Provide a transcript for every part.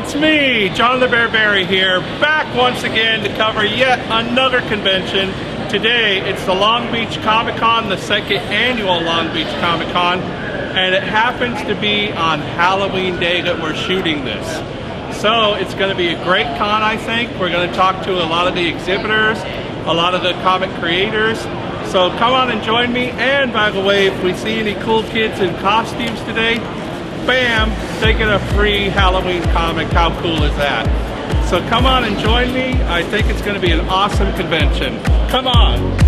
it's me, John the Bearberry here, back once again to cover yet another convention. Today, it's the Long Beach Comic-Con, the second annual Long Beach Comic-Con, and it happens to be on Halloween Day that we're shooting this. So it's going to be a great con, I think. We're going to talk to a lot of the exhibitors, a lot of the comic creators. So come on and join me. And by the way, if we see any cool kids in costumes today, bam, they get a free Halloween comic. How cool is that? So come on and join me. I think it's going to be an awesome convention. Come on.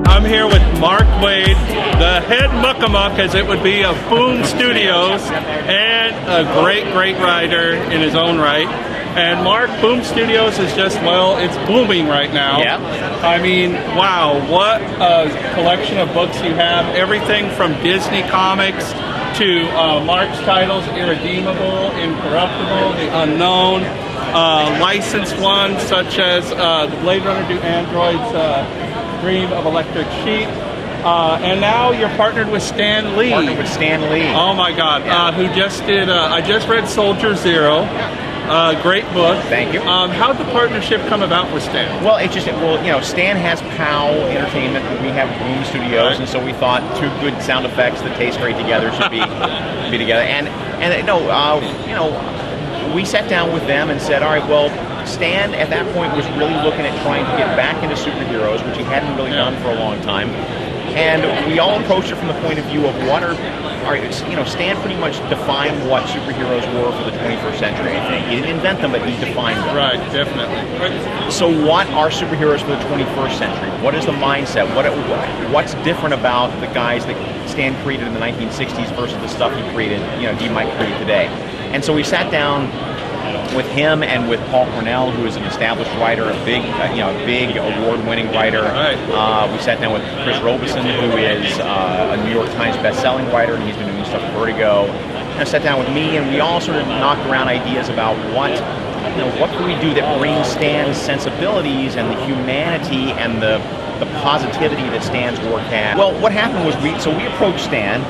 I'm here with Mark Wade, the head muckamuck, as it would be, of Boom Studios, and a great writer in his own right. And Mark, Boom Studios is just, well, it's booming right now. Yeah. I mean, wow, what a collection of books you have. Everything from Disney comics to Mark's titles, Irredeemable, Incorruptible, The Unknown, licensed ones such as the Blade Runner Do Androids, Dream of Electric Sheep, and now you're partnered with Stan Lee. Partnered with Stan Lee. Oh my God! Yeah. Who just did? I just read Soldier Zero. Great book. Thank you. How'd the partnership come about with Stan? Well, Stan has POW Entertainment. We have Boom Studios, right. And so we thought two good sound effects that taste great together should be together. And we sat down with them and said, all right, well, Stan at that point was really looking at trying to get back into superheroes, which he hadn't really done for a long time. And we all approached it from the point of view of Stan pretty much defined what superheroes were for the 21st century, I think. He didn't invent them, but he defined them. Right, definitely. So what are superheroes for the 21st century? What is the mindset? What's different about the guys that Stan created in the 1960s versus the stuff he created, he might create today? And so we sat down with him and with Paul Cornell, who is an established writer, a big award-winning writer. Right. We sat down with Chris Robeson, who is a New York Times best-selling writer, and he's been doing stuff for Vertigo. And sat down with me, and we all sort of knocked around ideas about what can we do that brings Stan's sensibilities and the humanity and the positivity that Stan's work had. Well, what happened was we approached Stan.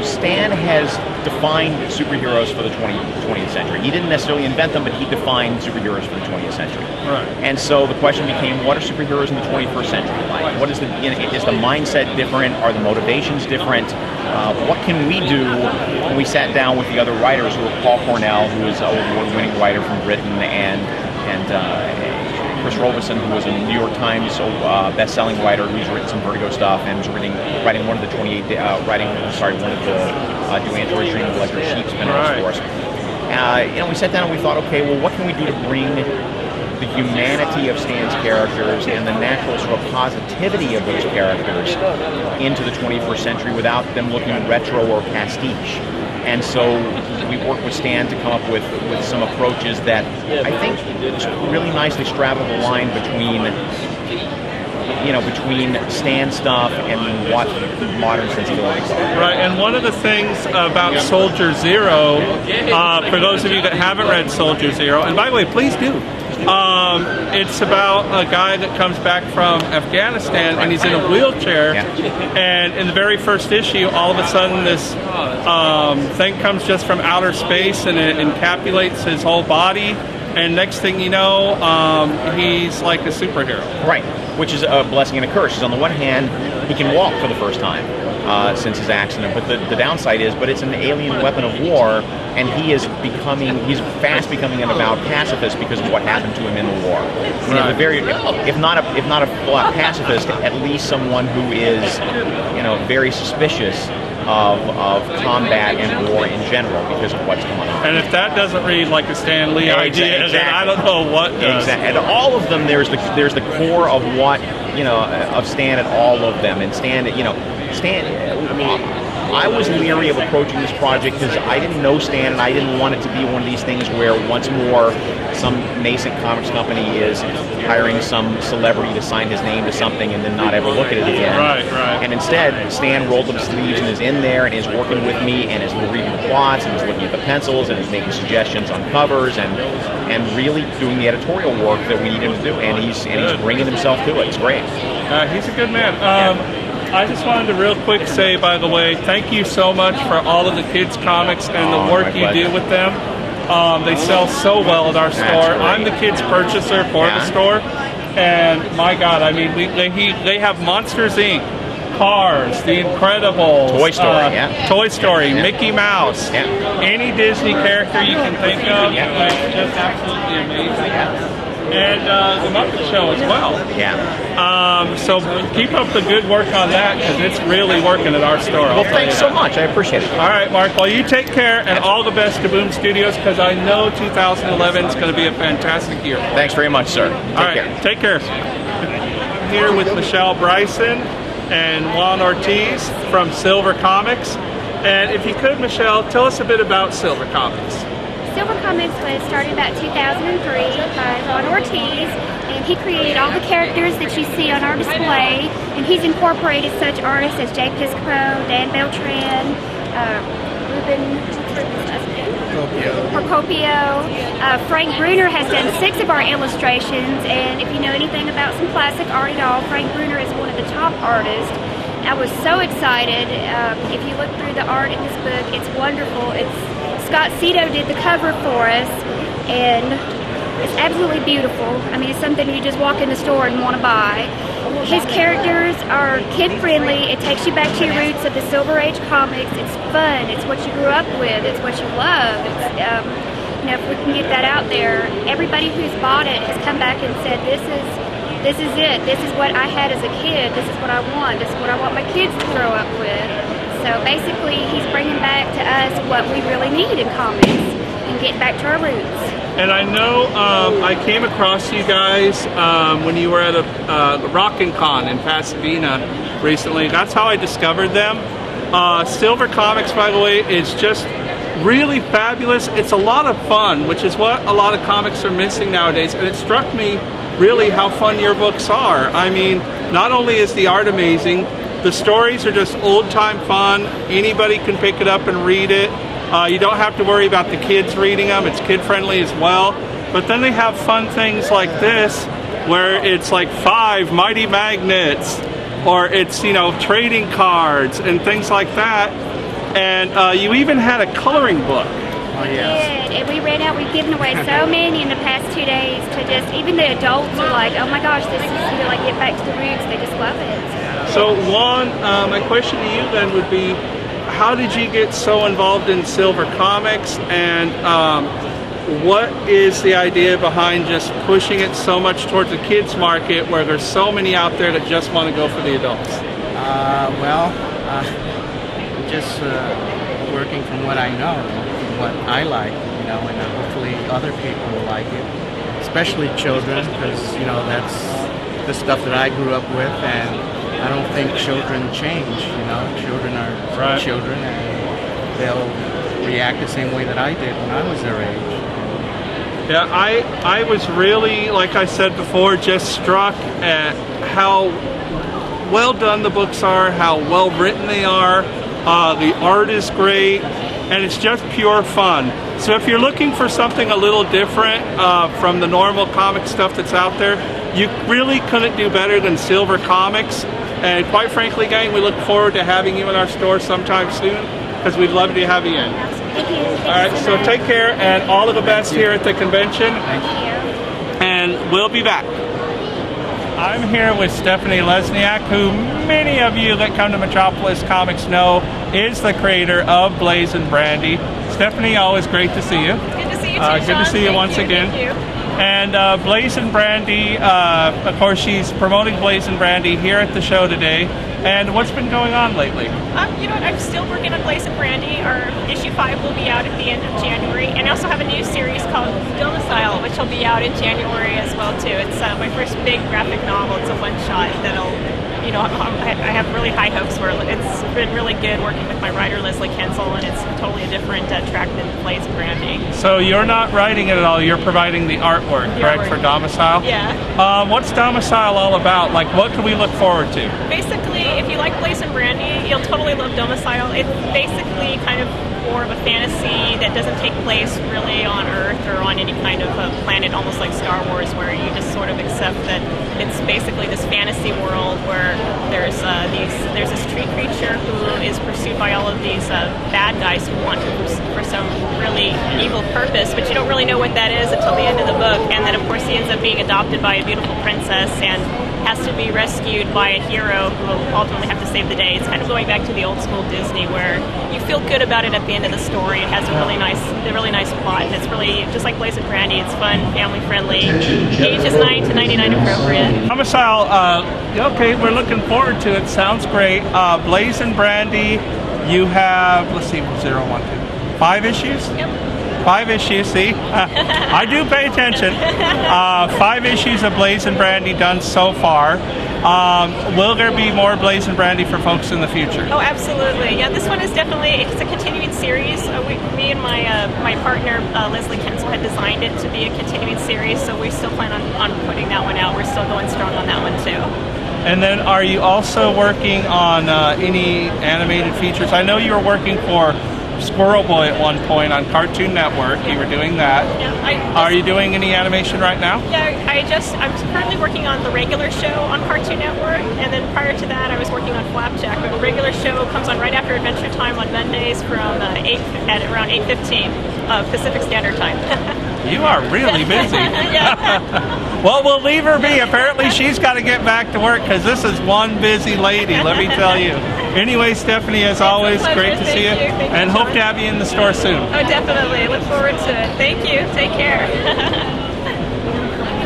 Stan has defined superheroes for the 20th century. He didn't necessarily invent them, but he defined superheroes for the 20th century. Right. And so the question became, what are superheroes in the 21st century like? What is is the mindset different? Are the motivations different? What can we do? When we sat down with the other writers, who were Paul Cornell, who is an award-winning writer from Britain, and Chris Robeson, who was a New York Times best-selling writer who's written some Vertigo stuff and was writing one of the Do Androids Dream of Electric Sheep spin-offs for us. We sat down and we thought, okay, well, what can we do to bring the humanity of Stan's characters and the natural sort of positivity of those characters into the 21st century without them looking retro or pastiche? And so we worked with Stan to come up with some approaches that I think really nicely straddle the line between Stan stuff and what modern sensibilities are. Right, and one of the things about Soldier Zero, for those of you that haven't read Soldier Zero, and by the way, please do. It's about a guy that comes back from Afghanistan, and he's in a wheelchair, and in the very first issue, all of a sudden this thing comes just from outer space, and it encapsulates his whole body, and next thing you know, he's like a superhero. Right, which is a blessing and a curse. On the one hand, he can walk for the first time since his accident, but the downside is, but it's an alien weapon of war, and he's fast becoming an avowed pacifist because of what happened to him in the war. Right. If not a pacifist, at least someone who is, very suspicious of combat and war in general because of what's going on. And if that doesn't read like a Stan Lee idea, then I don't know what does. Exactly. And all of them, there's the core of what, of Stan at all of them. And Stan, I was leery of approaching this project because I didn't know Stan, and I didn't want it to be one of these things where once more some nascent comics company is hiring some celebrity to sign his name to something and then not ever look at it again. Right. And instead, Stan rolled up his sleeves and is in there and is working with me and is reading the plots and is looking at the pencils and is making suggestions on covers and really doing the editorial work that we need him to do. And he's bringing himself to it. It's great. He's a good man. I just wanted to real quick say, by the way, thank you so much for all of the kids' comics and the work you do with them. They sell so well at our store. I'm the kids' purchaser for the store, and my God, I mean, they have Monsters Inc., Cars, The Incredibles, Toy Story, Mickey Mouse, any Disney character you can think of. It's just absolutely amazing. And the Muppet Show as well. So keep up the good work on that because it's really working at our store. Well, thanks so much. I appreciate it. All right, Mark. Well, you take care and all the best to Boom Studios because I know 2011 is going to be a fantastic year. Thanks very much, sir. Take care. I'm here with Michelle Bryson and Juan Ortiz from Silver Comics. And if you could, Michelle, tell us a bit about Silver Comics. Silver Comics was started about 2003 by Juan Ortiz, and he created all the characters that you see on our display, and he's incorporated such artists as Jay Piscopo, Dan Beltran, Ruben Procopio. Frank Bruner has done 6 of our illustrations, and if you know anything about some classic art at all, Frank Bruner is one of the top artists. I was so excited. If you look through the art in this book, it's wonderful. Scott Cito did the cover for us, and it's absolutely beautiful. I mean, it's something you just walk in the store and want to buy. His characters are kid-friendly. It takes you back to your roots of the Silver Age comics. It's fun. It's what you grew up with. It's what you love. If we can get that out there, everybody who's bought it has come back and said, this is it. This is what I had as a kid. This is what I want. This is what I want my kids to grow up with. So basically, he's bringing back to us what we really need in comics and getting back to our roots. And I know I came across you guys when you were at a Rockin' Con in Pasadena recently. That's how I discovered them. Silver Comics, by the way, is just really fabulous. It's a lot of fun, which is what a lot of comics are missing nowadays. And it struck me really how fun your books are. I mean, not only is the art amazing, the stories are just old-time fun. Anybody can pick it up and read it. You don't have to worry about the kids reading them. It's kid-friendly as well. But then they have fun things like this, where it's like 5 mighty magnets, or it's, trading cards and things like that. And you even had a coloring book. We did, and we ran out. We've given away so many in the past 2 days to just, even the adults are like, oh my gosh, this is like get back to the roots. They just love it. So Juan, my question to you then would be, how did you get so involved in Silver Comics, and what is the idea behind just pushing it so much towards the kids market where there's so many out there that just want to go for the adults? Just working from what I know, what I like, and hopefully other people will like it, especially children, because, that's the stuff that I grew up with, and I don't think children change, children are children, and they'll react the same way that I did when I was their age. Yeah, I was really, like I said before, just struck at how well done the books are, how well written they are. The art is great, and it's just pure fun. So if you're looking for something a little different from the normal comic stuff that's out there, you really couldn't do better than Silver Comics. And quite frankly, gang, we look forward to having you in our store sometime soon, because we'd love to have you in. Thank you. All right, so take care, and all of the best here at the convention. Thank you. And we'll be back. I'm here with Stephanie Lesniak, who many of you that come to Metropolis Comics know is the creator of Blaze and Brandy. Stephanie, always great to see you. Good to see you too, Good to see you once again. Thank you. And Blazin' Brandy, of course, she's promoting Blazin' Brandy here at the show today. And what's been going on lately? You know what, I'm still working on Blazin' Brandy. Our issue 5 will be out at the end of January. And I also have a new series called Domicile, which will be out in January as well, too. It's my first big graphic novel. It's a one-shot that'll, you know, I have really high hopes for it. It's been really good working with my writer, Leslie Kensel, and it's totally a different track than Blazin' Brandy. So you're not writing it at all, you're providing the artwork, correct, for Domicile? Yeah. What's Domicile all about? Like, what can we look forward to? Basically, if you like Blazin' Brandy, you'll totally love Domicile. It's basically kind of more of a fantasy that doesn't take place really on Earth or on any kind of a planet, almost like Star Wars, where you just sort of accept that it's basically this fantasy world where there's this tree creature who is pursued by all of these bad guys who want him for some really evil purpose, but you don't really know what that is until the end of the book. And then, of course, he ends up being adopted by a beautiful princess and has to be rescued by a hero who will ultimately have to save the day. It's kind of going back to the old school Disney where you feel good about it at the end of the story. It has a really nice plot, and it's really just like Blazin' Brandy. It's fun, family friendly, ages 9 to 99 appropriate. Domicile, okay, we're looking forward to it. Sounds great. Blazin' Brandy, you have, let's see, 0, 1, 2, 5 issues? Yep. 5 issues, see? I do pay attention. 5 issues of Blazin' Brandy done so far. Will there be more Blazin' Brandy for folks in the future? Oh, absolutely. Yeah, this one is definitely, it's a continuing series. Me and my partner, Leslie Kensel, had designed it to be a continuing series, so we still plan on putting that one out. We're still going strong on that one, too. And then are you also working on any animated features? I know you were working for Squirrel Boy at one point on Cartoon Network. You were doing that. Yeah, are you doing any animation right now? Yeah, I'm currently working on the regular show on Cartoon Network, and then prior to that I was working on Flapjack. But the regular show comes on right after Adventure Time on Mondays from around 8:15 Pacific Standard Time. You are really busy. Well, we'll leave her be. Apparently she's got to get back to work because this is one busy lady, let me tell you. Anyway, Stephanie, as always, great to see you, and hope to have you in the store soon. Oh, definitely. Look forward to it. Thank you. Take care.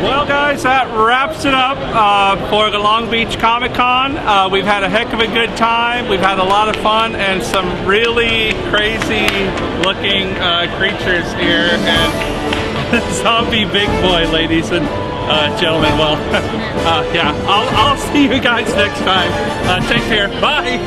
Well, guys, that wraps it up for the Long Beach Comic Con. We've had a heck of a good time. We've had a lot of fun and some really crazy looking creatures here. And zombie big boy, ladies and gentlemen. Well, yeah, I'll see you guys next time. Take care. Bye.